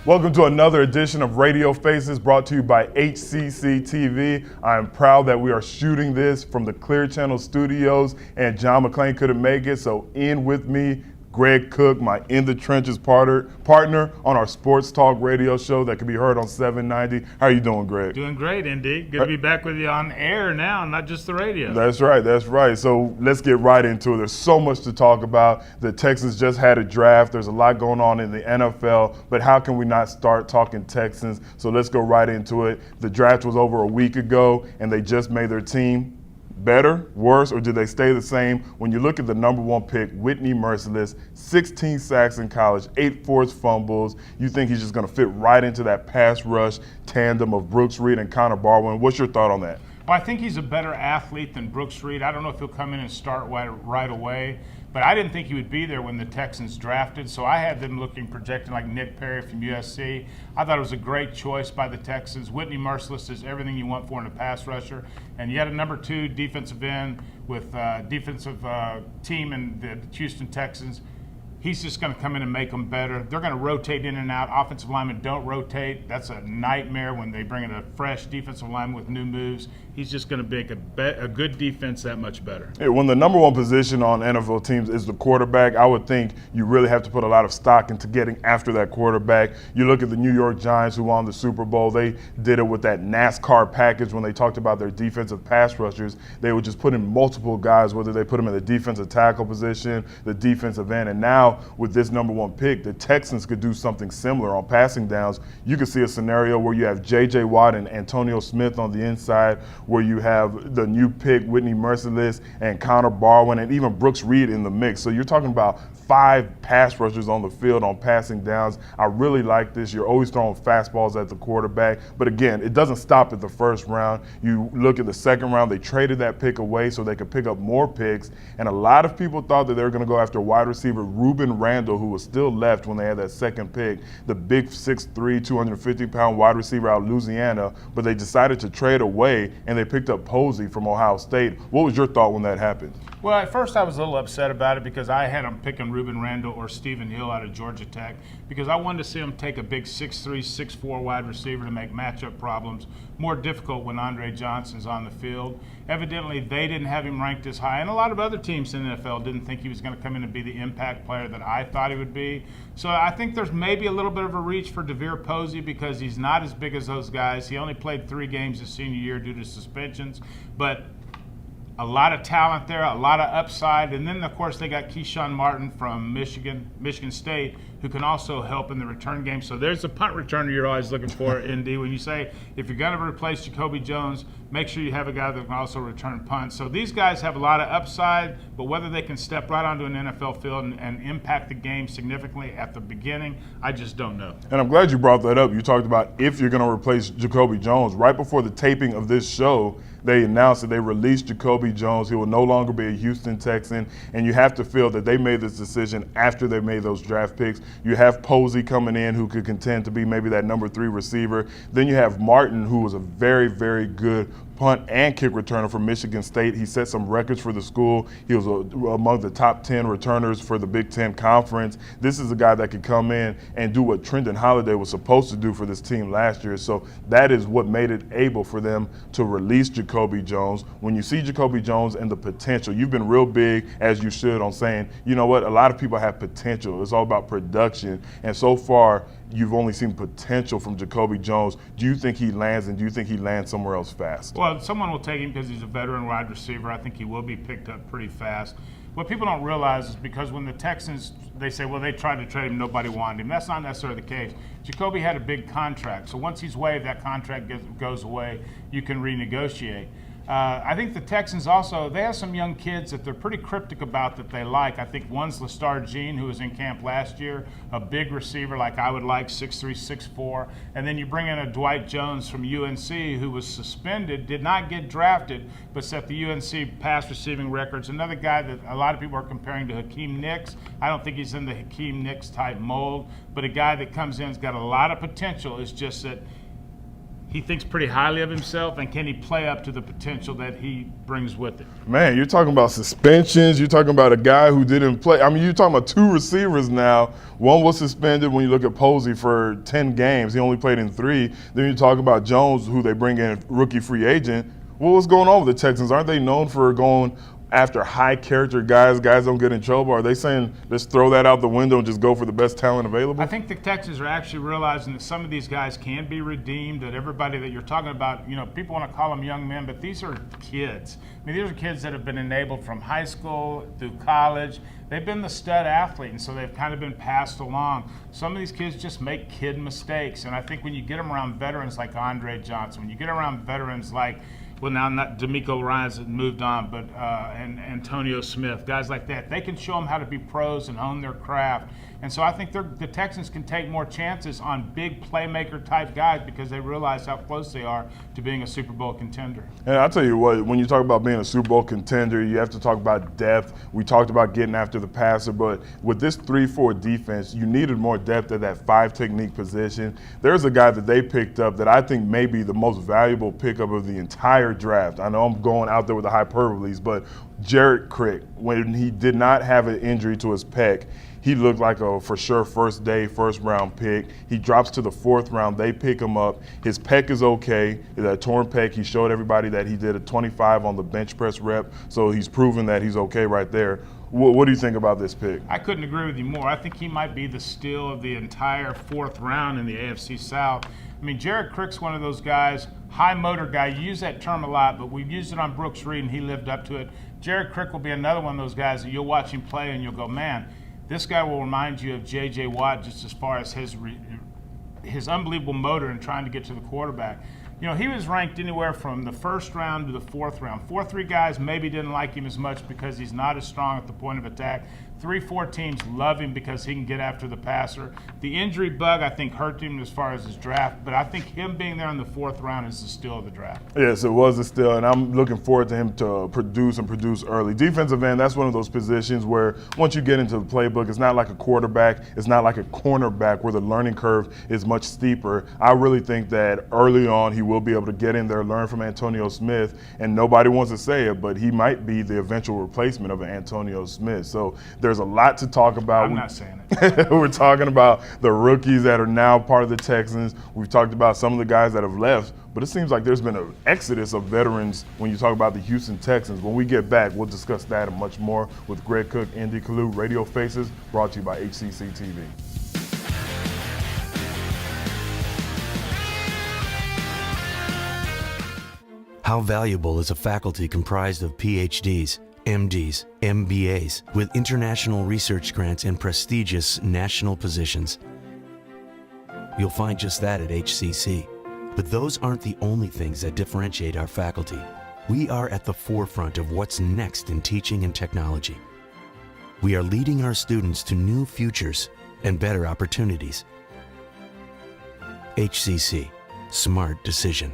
Welcome to another edition of Radio Faces brought to you by HCC TV. I am proud that we are shooting this from the Clear Channel studios and John McClain couldn't make it, so in with me, Greg Cook, my In the Trenches partner on our sports talk radio show that can be heard on 790. How are you doing, Greg? Doing great, Indy. Good to be back with you on air now, not just the radio. That's right. So let's get right into it. There's so much to talk about. The Texans just had a draft. There's a lot going on in the NFL, but how can we not start talking Texans? So let's go right into it. The draft was over a week ago, and they just made their team better, worse, or did they stay the same? When you look at the number one pick, Whitney Mercilus, 16 sacks in college, 8 forced fumbles. You think he's just going to fit right into that pass rush tandem of Brooks Reed and Connor Barwin? What's your thought on that? Well, I think he's a better athlete than Brooks Reed. I don't know if he'll come in and start right away, but I didn't think he would be there when the Texans drafted, so I had them projecting like Nick Perry from USC. I thought it was a great choice by the Texans. Whitney Mercilus is everything you want for in a pass rusher, and yet a number 2 defensive end with defensive team in the Houston Texans. He's just going to come in and make them better. They're going to rotate in and out. Offensive linemen don't rotate. That's a nightmare when they bring in a fresh defensive lineman with new moves. He's just going to make a good defense that much better. Yeah, when the number one position on NFL teams is the quarterback, I would think you really have to put a lot of stock into getting after that quarterback. You look at the New York Giants who won the Super Bowl. They did it with that NASCAR package when they talked about their defensive pass rushers. They would just put in multiple guys, whether they put them in the defensive tackle position, the defensive end, and now with this number one pick, the Texans could do something similar on passing downs. You could see a scenario where you have J.J. Watt and Antonio Smith on the inside, where you have the new pick, Whitney Mercilus, and Connor Barwin, and even Brooks Reed in the mix. So you're talking about 5 pass rushers on the field on passing downs. I really like this. You're always throwing fastballs at the quarterback. But again, it doesn't stop at the first round. You look at the second round, they traded that pick away so they could pick up more picks. And a lot of people thought that they were going to go after wide receiver Ruben Randall, who was still left when they had that second pick, the big 6'3", 250-pound wide receiver out of Louisiana. But they decided to trade away, and they picked up Posey from Ohio State. What was your thought when that happened? Well, at first I was a little upset about it because I had him picking Ruben Randall or Stephen Hill out of Georgia Tech because I wanted to see him take a big 6'3", 6'4" wide receiver to make matchup problems more difficult when Andre Johnson's on the field. Evidently, they didn't have him ranked as high, and a lot of other teams in the NFL didn't think he was going to come in and be the impact player that I thought he would be. So I think there's maybe a little bit of a reach for DeVere Posey because he's not as big as those guys. He only played 3 games his senior year due to suspensions, but a lot of talent there, a lot of upside. And then, of course, they got Keyshawn Martin from Michigan State, who can also help in the return game. So there's a punt returner you're always looking for, Indy. When you say, if you're going to replace Jacoby Jones, make sure you have a guy that can also return punts. So these guys have a lot of upside, but whether they can step right onto an NFL field and impact the game significantly at the beginning, I just don't know. And I'm glad you brought that up. You talked about if you're going to replace Jacoby Jones. Right before the taping of this show, they announced that they released Jacoby Jones. He will no longer be a Houston Texan, and you have to feel that they made this decision after they made those draft picks. You have Posey coming in who could contend to be maybe that number 3 receiver. Then you have Martin, who was a very, very good punt and kick returner for Michigan State. He set some records for the school. He was among the top 10 returners for the Big Ten Conference. This is a guy that could come in and do what Trenton Holiday was supposed to do for this team last year. So that is what made it able for them to release Jacoby Jones. When you see Jacoby Jones and the potential, you've been real big, as you should, on saying, you know what, a lot of people have potential. It's all about production. And so far, you've only seen potential from Jacoby Jones. Do you think he lands, and do you think he lands somewhere else fast? Well, someone will take him because he's a veteran wide receiver. I think he will be picked up pretty fast. What people don't realize is because when the Texans, they say, well, they tried to trade him, nobody wanted him. That's not necessarily the case. Jacoby had a big contract, so once he's waived, that contract goes away. You can renegotiate. I think the Texans also, they have some young kids that they're pretty cryptic about that they like. I think one's Lestar Jean, who was in camp last year, a big receiver like I would like, 6'3", 6'4". And then you bring in a Dwight Jones from UNC who was suspended, did not get drafted, but set the UNC pass receiving records. Another guy that a lot of people are comparing to Hakeem Nicks. I don't think he's in the Hakeem Nicks type mold, but a guy that comes in has got a lot of potential. It's just that he thinks pretty highly of himself, and can he play up to the potential that he brings with it? Man, you're talking about suspensions. You're talking about a guy who didn't play. I mean, you're talking about two receivers now. One was suspended when you look at Posey for 10 games. He only played in 3. Then you talk about Jones, who they bring in rookie free agent. Well, what's going on with the Texans? Aren't they known for going after high character guys don't get in trouble? Are they saying let's throw that out the window and just go for the best talent available? I think the Texans are actually realizing that some of these guys can be redeemed, that everybody that you're talking about, people want to call them young men, but these are kids. I mean, these are kids that have been enabled from high school through college. They've been the stud athlete, and so they've kind of been passed along. Some of these kids just make kid mistakes, and I think when you get them around veterans like Andre Johnson, when you get around veterans like, well, now not D'Amico Ryans has moved on, but and Antonio Smith, guys like that, they can show them how to be pros and own their craft. And so I think the Texans can take more chances on big playmaker type guys because they realize how close they are to being a Super Bowl contender. And I'll tell you what, when you talk about being a Super Bowl contender, you have to talk about depth. We talked about getting after the passer, but with this 3-4 defense, you needed more depth at that 5 technique position. There's a guy that they picked up that I think may be the most valuable pickup of the entire draft. I know I'm going out there with the hyperboles, but Jared Crick, when he did not have an injury to his pec, he looked like a for sure first round pick. He drops to the 4th round. They pick him up. His pec is okay. That torn pec, he showed everybody that he did a 25 on the bench press rep, so he's proven that he's okay right there. What do you think about this pick? I couldn't agree with you more. I think he might be the steal of the entire 4th round in the AFC South. I mean, Jared Crick's one of those guys, high motor guy. You use that term a lot, but we've used it on Brooks Reed, and he lived up to it. Jared Crick will be another one of those guys that you'll watch him play, and you'll go, man, this guy will remind you of J.J. Watt just as far as his unbelievable motor in trying to get to the quarterback. He was ranked anywhere from the 1st round to the 4th round. 4-3 guys maybe didn't like him as much because he's not as strong at the point of attack. 3-4 teams love him because he can get after the passer. The injury bug, I think, hurt him as far as his draft, but I think him being there in the 4th round is the steal of the draft. Yes, it was a steal, and I'm looking forward to him to produce early. Defensive end, that's one of those positions where once you get into the playbook, it's not like a quarterback, it's not like a cornerback where the learning curve is much steeper. I really think that early on he will be able to get in there, learn from Antonio Smith, and nobody wants to say it, but he might be the eventual replacement of an Antonio Smith. So there's a lot to talk about. I'm not saying it. We're talking about the rookies that are now part of the Texans. We've talked about some of the guys that have left, but it seems like there's been an exodus of veterans when you talk about the Houston Texans. When we get back, we'll discuss that and much more with Greg Cook, Indy Kalu, Radio Faces, brought to you by HCC TV. How valuable is a faculty comprised of PhDs, MDs, MBAs, with international research grants and prestigious national positions? You'll find just that at HCC. But those aren't the only things that differentiate our faculty. We are at the forefront of what's next in teaching and technology. We are leading our students to new futures and better opportunities. HCC, smart decision.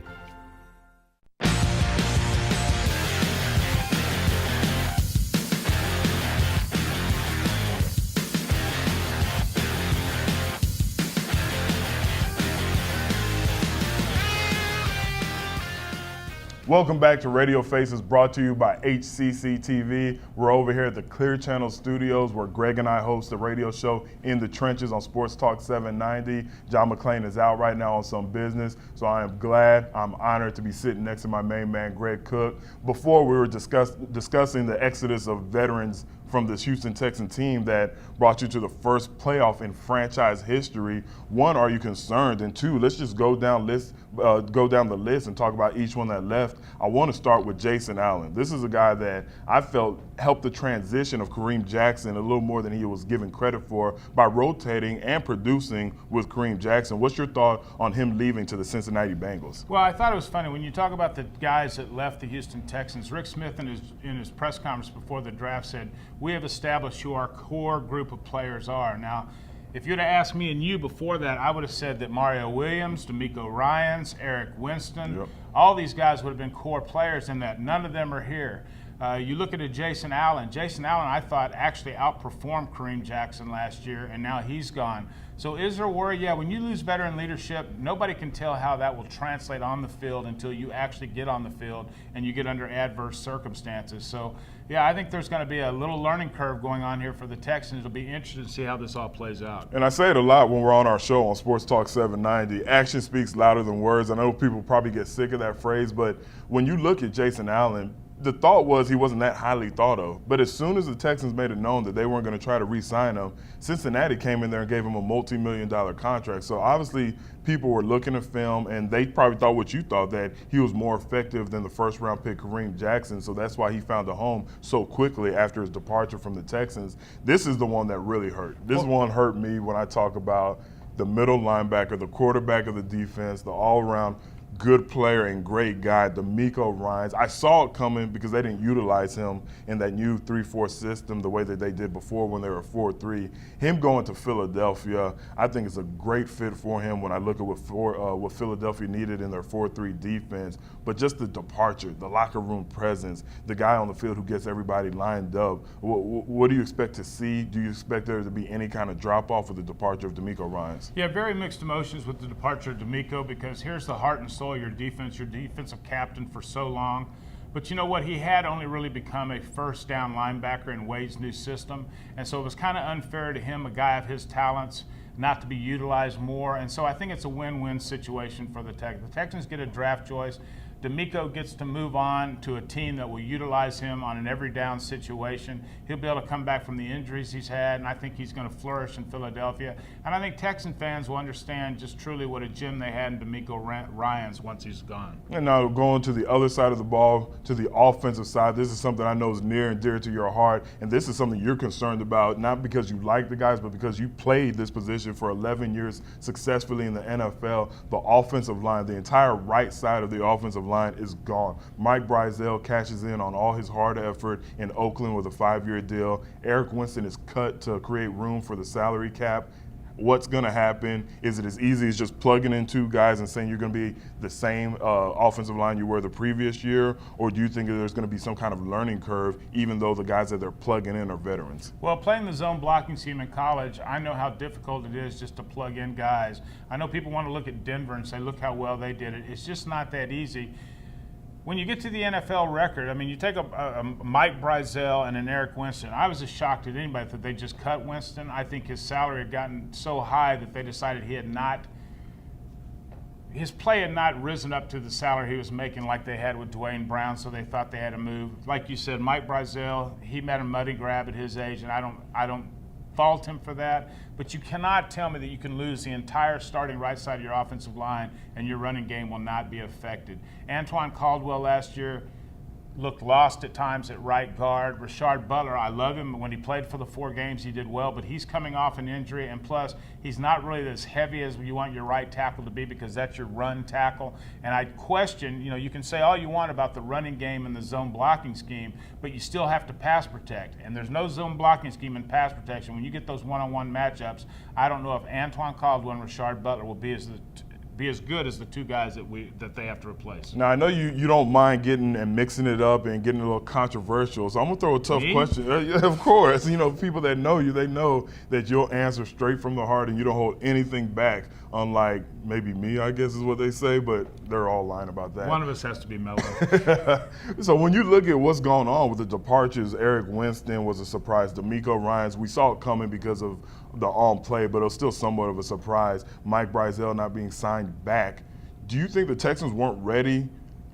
Welcome back to Radio Faces, brought to you by HCC TV. We're over here at the Clear Channel Studios where Greg and I host the radio show In the Trenches on Sports Talk 790. John McClain is out right now on some business, so I am glad, I'm honored to be sitting next to my main man, Greg Cook. Before we were discussing the exodus of veterans from this Houston Texan team that brought you to the first playoff in franchise history. One, are you concerned? And two, let's just go down the list and talk about each one that left. I want to start with Jason Allen. This is a guy that I felt helped the transition of Kareem Jackson a little more than he was given credit for by rotating and producing with Kareem Jackson. What's your thought on him leaving to the Cincinnati Bengals? Well, I thought it was funny when you talk about the guys that left the Houston Texans. Rick Smith in his press conference before the draft said, "We have established who our core group of players are." Now, if you'd have asked me and you before that, I would have said that Mario Williams, D'Amico Ryans, Eric Winston, all these guys would have been core players in that. None of them are here. You look at a Jason Allen. Jason Allen, I thought, actually outperformed Kareem Jackson last year, and now he's gone. So is there worry? Yeah, when you lose veteran leadership, nobody can tell how that will translate on the field until you actually get on the field and you get under adverse circumstances. So, yeah, I think there's going to be a little learning curve going on here for the Texans. It'll be interesting to see how this all plays out. And I say it a lot when we're on our show on Sports Talk 790. Action speaks louder than words. I know people probably get sick of that phrase, but when you look at Jason Allen, the thought was he wasn't that highly thought of. But as soon as the Texans made it known that they weren't going to try to re-sign him, Cincinnati came in there and gave him a multi-million-dollar contract. So obviously people were looking at film, and they probably thought what you thought, that he was more effective than the first-round pick Kareem Jackson. So that's why he found a home so quickly after his departure from the Texans. This is the one that really hurt. This one hurt me when I talk about the middle linebacker, the quarterback of the defense, the all-around good player and great guy, DeMeco Ryans. I saw it coming because they didn't utilize him in that new 3-4 system the way that they did before when they were 4-3. Him going to Philadelphia, I think it's a great fit for him when I look at what Philadelphia needed in their 4-3 defense. But just the departure, the locker room presence, the guy on the field who gets everybody lined up. What do you expect to see? Do you expect there to be any kind of drop-off with the departure of DeMeco Ryans? Yeah, very mixed emotions with the departure of DeMeco, because here's the heart and soul of your defensive captain for so long. But you know what? He had only really become a first down linebacker in Wade's new system. And so it was kind of unfair to him, a guy of his talents, not to be utilized more. And so I think it's a win-win situation for the Texans. The Texans get a draft choice. DeMeco gets to move on to a team that will utilize him on an every down situation. He'll be able to come back from the injuries he's had, and I think he's going to flourish in Philadelphia. And I think Texan fans will understand just truly what a gem they had in DeMeco Ryans once he's gone. And now going to the other side of the ball, to the offensive side, this is something I know is near and dear to your heart, and this is something you're concerned about, not because you like the guys, but because you played this position for 11 years successfully in the NFL. The offensive line, the entire right side of the offensive line is gone. Mike Brazel cashes in on all his hard effort in Oakland with a 5-year deal. Eric Winston is cut to create room for the salary cap. What's going to happen? Is it as easy as just plugging in two guys and saying you're going to be the same offensive line you were the previous year? Or do you think that there's going to be some kind of learning curve, even though the guys that they're plugging in are veterans? Well, playing the zone blocking scheme in college, I know how difficult it is just to plug in guys. I know people want to look at Denver and say, look how well they did it. It's just not that easy. When you get to the NFL record, I mean, you take a Mike Brazel and an Eric Winston. I was as shocked as anybody that they just cut Winston. I think his salary had gotten so high that they decided his play had not risen up to the salary he was making like they had with Dwayne Brown, so they thought they had to move. Like you said, Mike Brazel, he met a money grab at his age, and I don't fault him for that, but you cannot tell me that you can lose the entire starting right side of your offensive line and your running game will not be affected. Antoine Caldwell last year looked lost at times at right guard. Rashard Butler, I love him. When he played for the 4 games, he did well, but he's coming off an injury, and plus, he's not really as heavy as you want your right tackle to be, because that's your run tackle. And I question, you can say all you want about the running game and the zone blocking scheme, but you still have to pass protect. And there's no zone blocking scheme in pass protection. When you get those one-on-one matchups, I don't know if Antoine Caldwell and Rashard Butler will be as good as the 2 guys that they have to replace. Now, I know you don't mind getting and mixing it up and getting a little controversial, so I'm going to throw a tough question. Yeah, of course. People that know you, they know that you'll answer straight from the heart and you don't hold anything back, unlike maybe me, I guess is what they say, but they're all lying about that. One of us has to be mellow. So when you look at what's going on with the departures, Eric Winston was a surprise. DeMeco Ryans, we saw it coming because of the on play, but it was still somewhat of a surprise. Mike Brazel not being signed back. Do you think the Texans weren't ready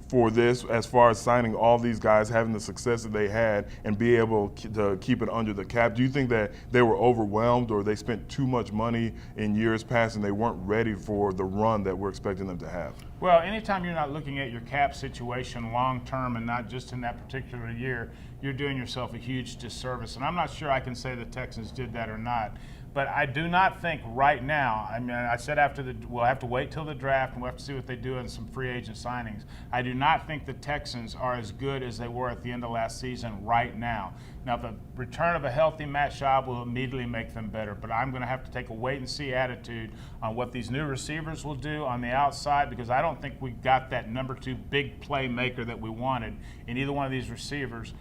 for this as far as signing all these guys, having the success that they had, and be able to keep it under the cap? Do you think that they were overwhelmed, or they spent too much money in years past and they weren't ready for the run that we're expecting them to have? Well, anytime you're not looking at your cap situation long term and not just in that particular year, you're doing yourself a huge disservice. And I'm not sure I can say the Texans did that or not. But I do not think right now, I mean, I said we'll have to wait till the draft and we'll have to see what they do in some free agent signings. I do not think the Texans are as good as they were at the end of last season right now. Now, the return of a healthy Matt Schaub will immediately make them better, but I'm going to have to take a wait-and-see attitude on what these new receivers will do on the outside, because I don't think we got that number 2 big playmaker that we wanted in either one of these receivers.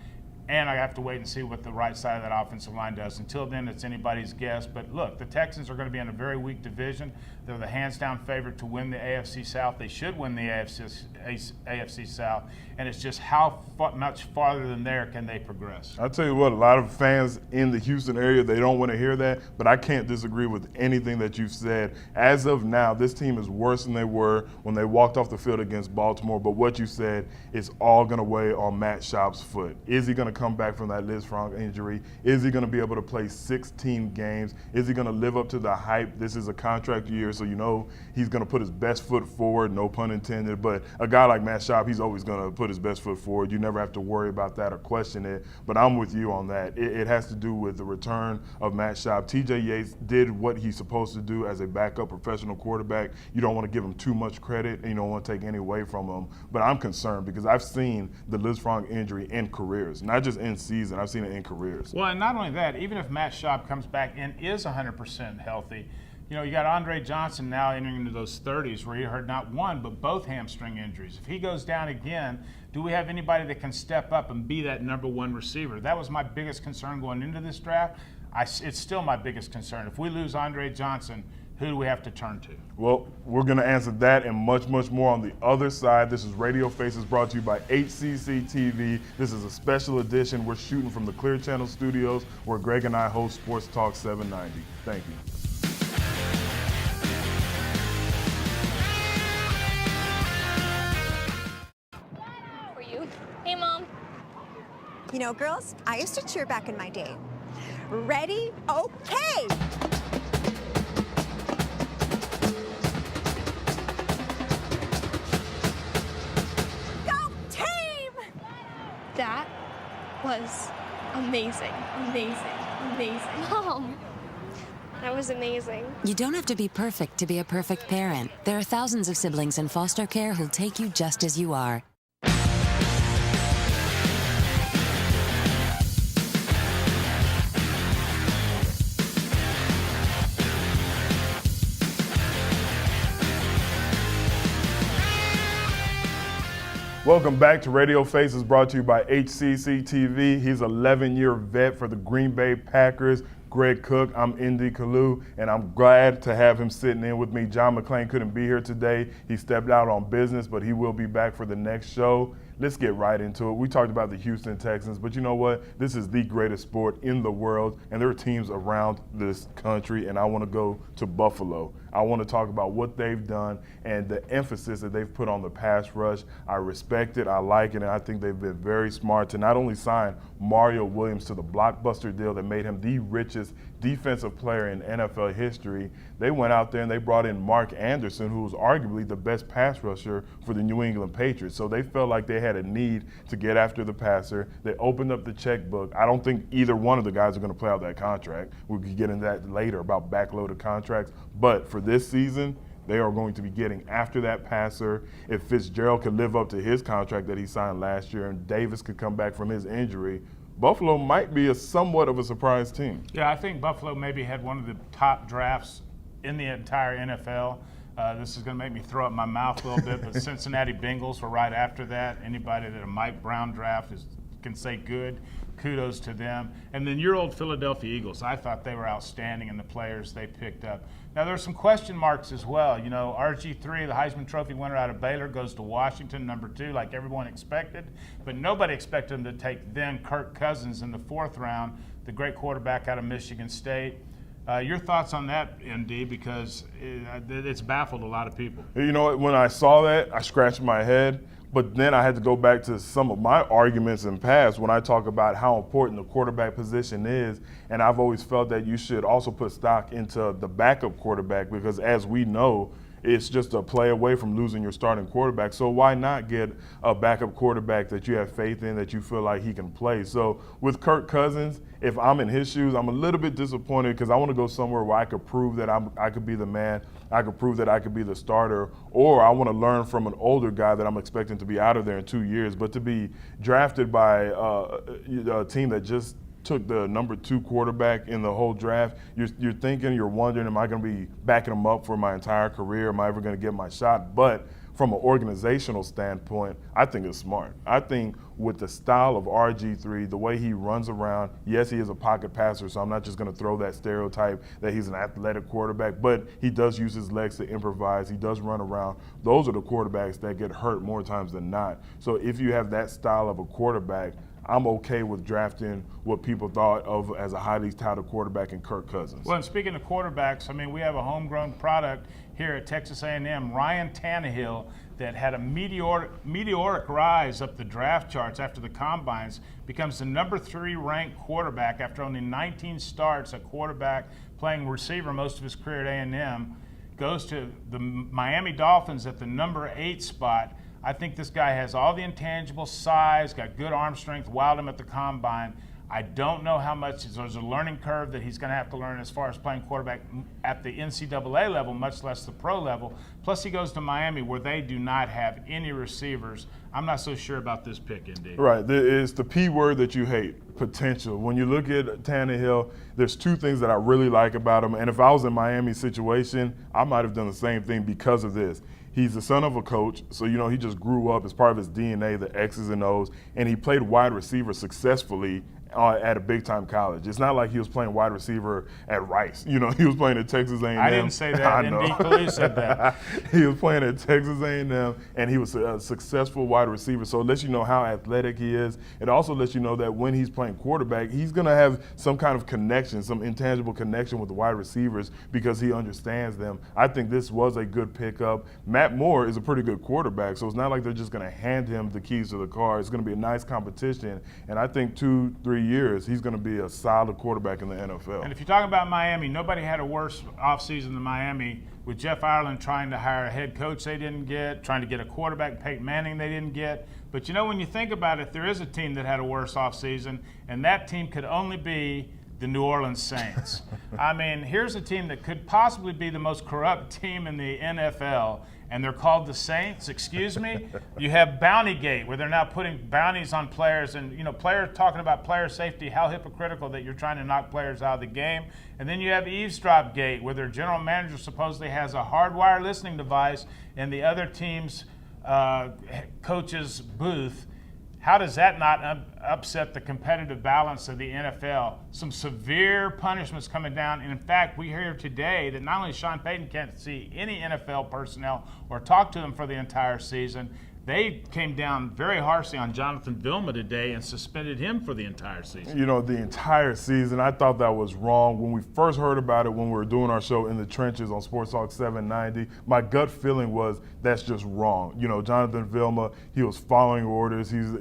and I have to wait and see what the right side of that offensive line does. Until then, it's anybody's guess. But look, the Texans are going to be in a very weak division. They're the hands-down favorite to win the AFC South. They should win the AFC South, and it's just how much farther than there can they progress. I'll tell you what, a lot of fans in the Houston area, they don't want to hear that, but I can't disagree with anything that you've said. As of now, this team is worse than they were when they walked off the field against Baltimore, but what you said is all going to weigh on Matt Schaub's foot. Is he going to come back from that Liz Frank injury? Is he going to be able to play 16 games? Is he going to live up to the hype? This is a contract year, so you know he's going to put his best foot forward, no pun intended, but a guy like Matt Schaub, he's always going to put his best foot forward. You never have to worry about that or question it, but I'm with you on that. It has to do with the return of Matt Schaub. TJ Yates did what he's supposed to do as a backup professional quarterback. You don't want to give him too much credit, and you don't want to take any away from him, but I'm concerned because I've seen the Liz Frank injury in careers, not just in season. I've seen it in careers. Well, and not only that, even if Matt Schaub comes back and is 100% healthy, you know, you got Andre Johnson now entering into those 30s where he heard not one but both hamstring injuries. If he goes down again, do we have anybody that can step up and be that number one receiver? That was my biggest concern going into this draft. It's still my biggest concern. If we lose Andre Johnson, who do we have to turn to? Well, we're going to answer that and much, much more on the other side. This is Radio Faces brought to you by HCC TV. This is a special edition. We're shooting from the Clear Channel studios where Greg and I host Sports Talk 790. Thank you. For you. Hey, Mom. You know, girls, I used to cheer back in my day. Ready? Okay! Go team! That was amazing. Amazing. Amazing. Mom, that was amazing. You don't have to be perfect to be a perfect parent. There are thousands of siblings in foster care who'll take you just as you are. Welcome back to Radio Faces brought to you by HCC TV. He's an 11-year vet for the Green Bay Packers. Greg Cook, I'm Indy Kalu, and I'm glad to have him sitting in with me. John McClain couldn't be here today. He stepped out on business, but he will be back for the next show. Let's get right into it. We talked about the Houston Texans, but you know what? This is the greatest sport in the world, and there are teams around this country, and I want to go to Buffalo. I want to talk about what they've done and the emphasis that they've put on the pass rush. I respect it, I like it, and I think they've been very smart to not only sign Mario Williams to the blockbuster deal that made him the richest defensive player in NFL history. They went out there and they brought in Mark Anderson, who was arguably the best pass rusher for the New England Patriots. So they felt like they had a need to get after the passer. They opened up the checkbook. I don't think either one of the guys are going to play out that contract. We could get into that later about backloaded contracts. But for this season, they are going to be getting after that passer. If Fitzgerald could live up to his contract that he signed last year and Davis could come back from his injury, Buffalo might be somewhat of a surprise team. Yeah, I think Buffalo maybe had one of the top drafts in the entire NFL. This is going to make me throw up my mouth a little bit, but Cincinnati Bengals were right after that. Anybody that a Mike Brown draft can say good. Kudos to them. And then your old Philadelphia Eagles, I thought they were outstanding in the players they picked up. Now, there are some question marks as well. You know, RG3, the Heisman Trophy winner out of Baylor, goes to Washington, number 2, like everyone expected. But nobody expected him to take then Kirk Cousins in the 4th round, the great quarterback out of Michigan State. Your thoughts on that, ND, because it's baffled a lot of people. You know what, when I saw that, I scratched my head. But then I had to go back to some of my arguments in past when I talk about how important the quarterback position is. And I've always felt that you should also put stock into the backup quarterback because, as we know, it's just a play away from losing your starting quarterback. So why not get a backup quarterback that you have faith in, that you feel like he can play? So with Kirk Cousins, if I'm in his shoes, I'm a little bit disappointed because I want to go somewhere where I could prove that I could be the man, I could prove that I could be the starter, or I want to learn from an older guy that I'm expecting to be out of there in 2 years. But to be drafted by a team that just took the number 2 quarterback in the whole draft, you're thinking, you're wondering, am I going to be backing him up for my entire career? Am I ever going to get my shot? But from an organizational standpoint, I think it's smart. I think with the style of RG3, the way he runs around, yes, he is a pocket passer, so I'm not just going to throw that stereotype that he's an athletic quarterback, but he does use his legs to improvise. He does run around. Those are the quarterbacks that get hurt more times than not. So if you have that style of a quarterback, I'm okay with drafting what people thought of as a highly touted quarterback in Kirk Cousins. Well, and speaking of quarterbacks, I mean, we have a homegrown product here at Texas A&M, Ryan Tannehill, that had a meteoric rise up the draft charts after the combines, becomes the number 3 ranked quarterback after only 19 starts at quarterback, playing receiver most of his career at A&M, goes to the Miami Dolphins at the number 8 spot. I think this guy has all the intangible size, got good arm strength, wowed him at the combine. I don't know how much there's a learning curve that he's going to have to learn as far as playing quarterback at the NCAA level, much less the pro level. Plus, he goes to Miami where they do not have any receivers. I'm not so sure about this pick, indeed. Right. It's the P word that you hate, potential. When you look at Tannehill, there's 2 things that I really like about him. And if I was in Miami's situation, I might have done the same thing because of this. He's the son of a coach, so he just grew up as part of his DNA, the X's and O's, and he played wide receiver successfully at a big-time college. It's not like he was playing wide receiver at Rice. He was playing at Texas A&M. I didn't say that. I know. Indeed, Kalu said that. He was playing at Texas A&M, and he was a successful wide receiver. So it lets you know how athletic he is. It also lets you know that when he's playing quarterback, he's going to have some kind of connection, some intangible connection with the wide receivers because he understands them. I think this was a good pickup. Matt Moore is a pretty good quarterback, so it's not like they're just going to hand him the keys to the car. It's going to be a nice competition, and I think 2-3 years, he's going to be a solid quarterback in the NFL. And if you're talking about Miami, nobody had a worse offseason than Miami, with Jeff Ireland trying to hire a head coach they didn't get, trying to get a quarterback, Peyton Manning, they didn't get. But when you think about it, there is a team that had a worse offseason, and that team could only be the New Orleans Saints. I mean, here's a team that could possibly be the most corrupt team in the NFL, and they're called the Saints. Excuse me? You have Bountygate, where they're now putting bounties on players, and players talking about player safety, how hypocritical that you're trying to knock players out of the game. And then you have Eavesdrop Gate, where their general manager supposedly has a hardwire listening device in the other team's coach's booth. How does that not upset the competitive balance of the NFL? Some severe punishments coming down. And in fact, we hear today that not only Sean Payton can't see any NFL personnel or talk to them for the entire season, they came down very harshly on Jonathan Vilma today and suspended him for the entire season. The entire season, I thought that was wrong. When we first heard about it, when we were doing our show In the Trenches on Sports Talk 790, my gut feeling was that's just wrong. Jonathan Vilma, he was following orders. His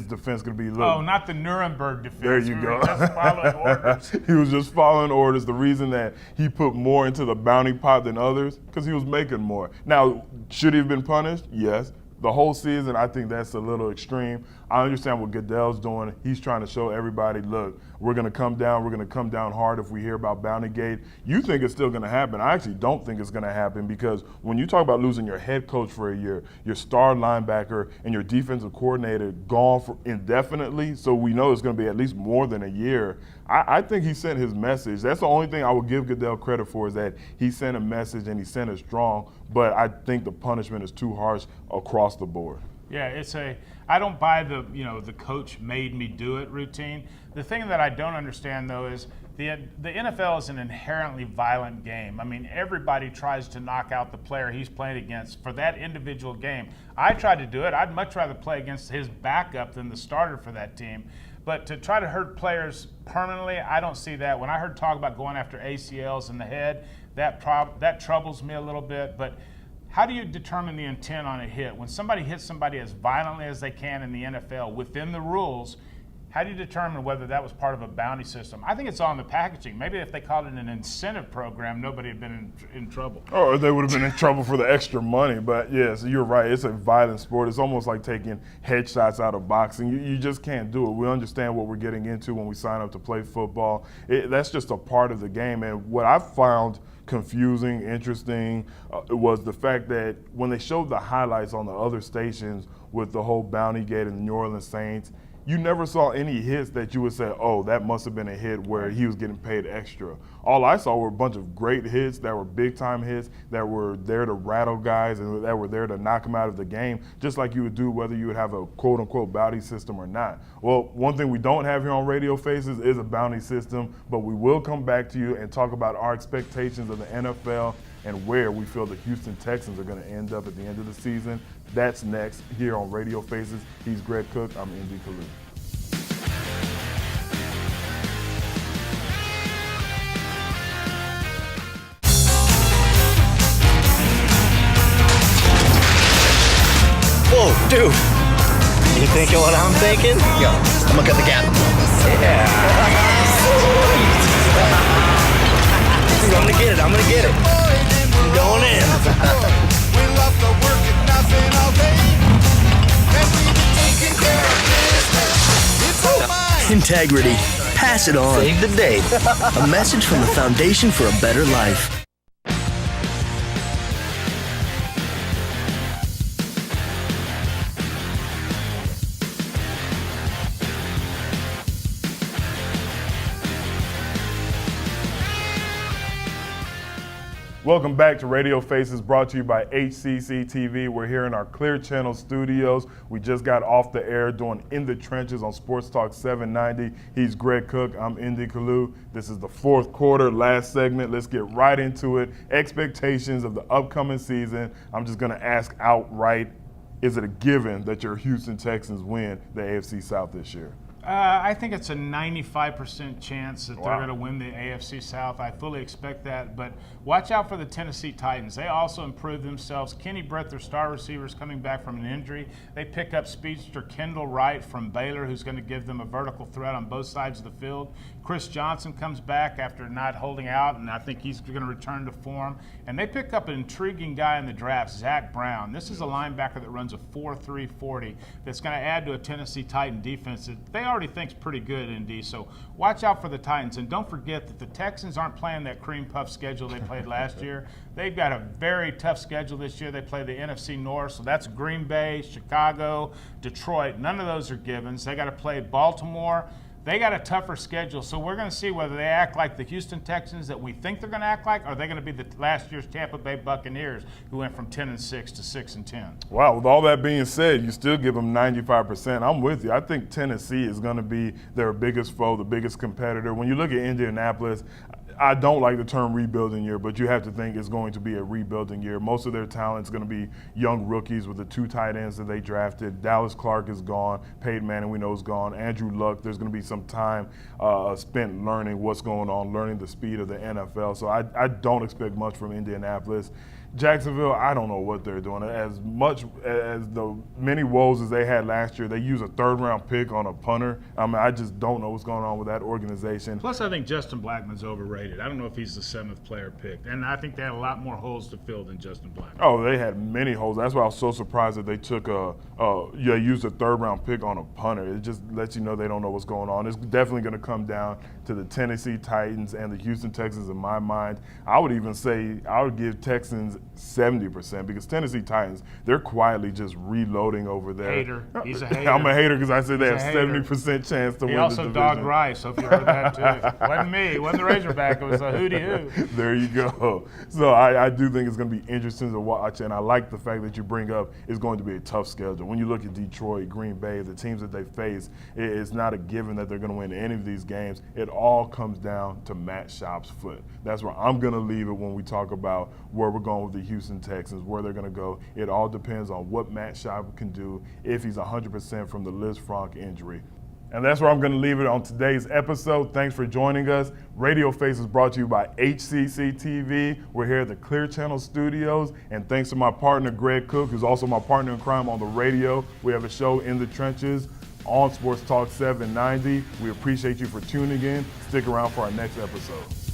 defense going to be Oh, not the Nuremberg defense. There you go. Just following orders. He was just following orders. The reason that he put more into the bounty pot than others, because he was making more. Now, should he have been punished? Yes. The whole season, I think that's a little extreme. I understand what Goodell's doing. He's trying to show everybody, look, we're going to come down. We're going to come down hard if we hear about Bountygate. You think it's still going to happen. I actually don't think it's going to happen because when you talk about losing your head coach for a year, your star linebacker, and your defensive coordinator gone for indefinitely, so we know it's going to be at least more than a year, I think he sent his message. That's the only thing I would give Goodell credit for is that he sent a message and he sent it strong, but I think the punishment is too harsh across the board. Yeah, I don't buy the coach made me do it routine. The thing that I don't understand though is the NFL is an inherently violent game. I mean, everybody tries to knock out the player he's playing against for that individual game. I tried to do it. I'd much rather play against his backup than the starter for that team. But to try to hurt players permanently, I don't see that. When I heard talk about going after ACLs in the head, that troubles me a little bit. But how do you determine the intent on a hit? When somebody hits somebody as violently as they can in the NFL within the rules, how do you determine whether that was part of a bounty system? I think it's all in the packaging. Maybe if they called it an incentive program, nobody had been in trouble. Or they would have been in trouble for the extra money. But yes, you're right. It's a violent sport. It's almost like taking headshots out of boxing. You just can't do it. We understand what we're getting into when we sign up to play football. That's just a part of the game. And what I found confusing, interesting, was the fact that when they showed the highlights on the other stations with the whole Bountygate and the New Orleans Saints, you never saw any hits that you would say, oh, that must have been a hit where he was getting paid extra. All I saw were a bunch of great hits that were big-time hits that were there to rattle guys and that were there to knock them out of the game, just like you would do whether you would have a quote-unquote bounty system or not. Well, one thing we don't have here on Radio Faces is a bounty system, but we will come back to you and talk about our expectations of the NFL and where we feel the Houston Texans are going to end up at the end of the season. That's next here on Radio Faces. He's Greg Cook. I'm Indy Kalu. Whoa, dude. You thinking what I'm thinking? Yo, I'm gonna cut the gap. Yeah. Dude, I'm gonna get it. I'm going in. Integrity. Pass it on. Save the date. A message from the Foundation for a Better Life. Welcome back to Radio Faces, brought to you by HCC TV. We're here in our Clear Channel studios. We just got off the air doing In the Trenches on Sports Talk 790. He's Greg Cook. I'm Indy Kalu. This is the fourth quarter, last segment. Let's get right into it. Expectations of the upcoming season. I'm just going to ask outright, is it a given that your Houston Texans win the AFC South this year? I think it's a 95% chance that they're Wow. going to win the AFC South. I fully expect that, but watch out for the Tennessee Titans. They also improved themselves. Kenny Brett, their star receiver, is coming back from an injury. They pick up speedster Kendall Wright from Baylor, who's going to give them a vertical threat on both sides of the field. Chris Johnson comes back after not holding out, and I think he's going to return to form. And they pick up an intriguing guy in the draft, Zach Brown. This is a linebacker that runs a 4.3 40 that's going to add to a Tennessee Titan defense that they already think's pretty good, Indy. So watch out for the Titans. And don't forget that the Texans aren't playing that cream puff schedule they played last year. They've got a very tough schedule this year. They play the NFC North, so that's Green Bay, Chicago, Detroit. None of those are givens. They got to play Baltimore. They got a tougher schedule, so we're going to see whether they act like the Houston Texans that we think they're going to act like, or are they going to be the last year's Tampa Bay Buccaneers who went from 10-6 to 6-10. Wow, with all that being said, you still give them 95%. I'm with you. I think Tennessee is going to be their biggest foe, the biggest competitor. When you look at Indianapolis, I don't like the term rebuilding year, but you have to think it's going to be a rebuilding year. Most of their talent is going to be young rookies with the 2 tight ends that they drafted. Dallas Clark is gone. Peyton Manning, we know, is gone. Andrew Luck, there's going to be some time spent learning what's going on, learning the speed of the NFL. So I don't expect much from Indianapolis. Jacksonville, I don't know what they're doing. As much as the many woes as they had last year, they use a 3rd-round pick on a punter. I mean, I just don't know what's going on with that organization. Plus, I think Justin Blackman's overrated. I don't know if he's the 7th player picked. And I think they had a lot more holes to fill than Justin Blackman. Oh, they had many holes. That's why I was so surprised that they took used a 3rd-round pick on a punter. It just lets you know they don't know what's going on. It's definitely going to come down to the Tennessee Titans and the Houston Texans in my mind. I would even say I would give Texans 70% because Tennessee Titans, they're quietly just reloading over there. Hater. He's a hater. I'm a hater because I said they He's have a hater. 70% chance to win He the also division. dogged Rice, so if you heard that too. Wasn't me. It wasn't the Razorback. It was a hootie-hoo. There you go. So I do think it's going to be interesting to watch, and I like the fact that you bring up it's going to be a tough schedule. When you look at Detroit, Green Bay, the teams that they face, it's not a given that they're going to win any of these games. It all comes down to Matt Schaub's foot. That's where I'm going to leave it when we talk about where we're going with the Houston Texans, where they're going to go. It all depends on what Matt Schaub can do if he's 100% from the Liz Frank injury. And that's where I'm going to leave it on today's episode. Thanks for joining us. Radio Face is brought to you by HCC TV. We're here at the Clear Channel Studios. And thanks to my partner, Greg Cook, who's also my partner in crime on the radio. We have a show, In the Trenches, on Sports Talk 790. We appreciate you for tuning in. Stick around for our next episode.